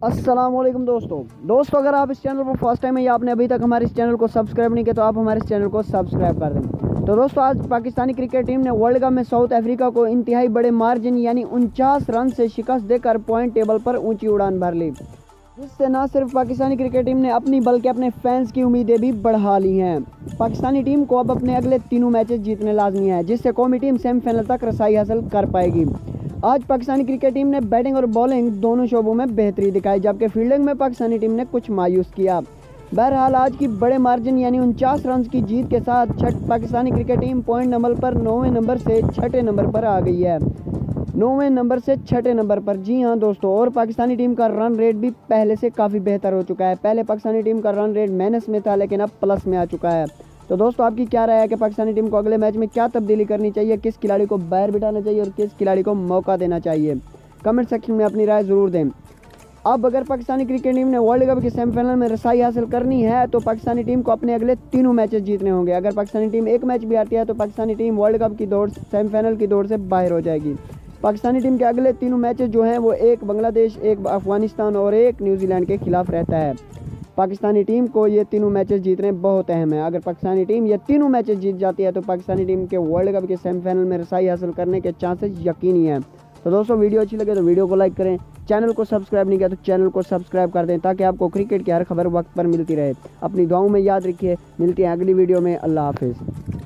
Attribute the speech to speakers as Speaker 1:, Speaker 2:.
Speaker 1: अस्सलामुअलैकुम दोस्तों अगर आप इस चैनल पर फर्स्ट टाइम है या आपने अभी तक हमारे इस चैनल को सब्सक्राइब नहीं किया तो आप हमारे इस चैनल को सब्सक्राइब कर दें। तो दोस्तों आज पाकिस्तानी क्रिकेट टीम ने वर्ल्ड कप में साउथ अफ्रीका को इंतहाई बड़े मार्जिन यानी 49 रन से शिकस्त देकर पॉइंट टेबल पर ऊंची उड़ान भर ली, जिससे न सिर्फ पाकिस्तानी क्रिकेट टीम ने अपनी बल्कि अपने फैंस की उम्मीदें भी बढ़ा ली हैं। पाकिस्तानी टीम को अब अपने अगले तीनों मैचेस जीतने लाजमी है, जिससे कौमी टीम सेमीफाइनल तक रसाई हासिल कर पाएगी। आज पाकिस्तानी क्रिकेट टीम ने बैटिंग और बॉलिंग दोनों शोबों में बेहतरी दिखाई, जबकि फील्डिंग में पाकिस्तानी टीम ने कुछ मायूस किया। बहरहाल आज की बड़े मार्जिन यानी 49 रन की जीत के साथ Pakistani cricket team point number पर 9वें नंबर से 6ठे नंबर पर आ गई है। 9वें नंबर से 6ठे नंबर पर, जी हाँ दोस्तों। और पाकिस्तानी टीम का रन रेट भी पहले से काफ़ी बेहतर हो चुका है। पहले पाकिस्तानी टीम का रन रेट माइनस में था, लेकिन अब प्लस में आ चुका है। तो दोस्तों आपकी क्या राय है कि पाकिस्तानी टीम को अगले मैच में क्या तब्दीली करनी चाहिए, किस खिलाड़ी को बाहर बिठाना चाहिए और किस खिलाड़ी को मौका देना चाहिए? कमेंट सेक्शन में अपनी राय ज़रूर दें। अब अगर पाकिस्तानी क्रिकेट टीम ने वर्ल्ड कप के सेमीफाइनल में रसाई हासिल करनी है तो पाकिस्तानी टीम को अपने अगले तीनों मैचेस जीतने होंगे। अगर पाकिस्तानी टीम एक मैच भी आती है तो पाकिस्तानी टीम वर्ल्ड कप की दौड़ सेमीफाइनल की दौड़ से बाहर हो जाएगी। पाकिस्तानी टीम के अगले तीनों मैचेस जो हैं वो एक बांग्लादेश, एक अफगानिस्तान और एक न्यूजीलैंड के खिलाफ रहता है। पाकिस्तानी टीम को ये तीनों मैचेस जीतने बहुत अहम है। अगर पाकिस्तानी टीम ये तीनों मैचेस जीत जाती है तो पाकिस्तानी टीम के वर्ल्ड कप के सेमीफाइनल में रसाई हासिल करने के चांसेस यकीनी हैं। तो दोस्तों वीडियो अच्छी लगे तो वीडियो को लाइक करें, चैनल को सब्सक्राइब नहीं किया तो चैनल को सब्सक्राइब कर दें ताकि आपको क्रिकेट की हर खबर वक्त पर मिलती रहे। अपनी दुआओं में याद रखिए। मिलती है अगली वीडियो में। अल्लाह हाफिज़।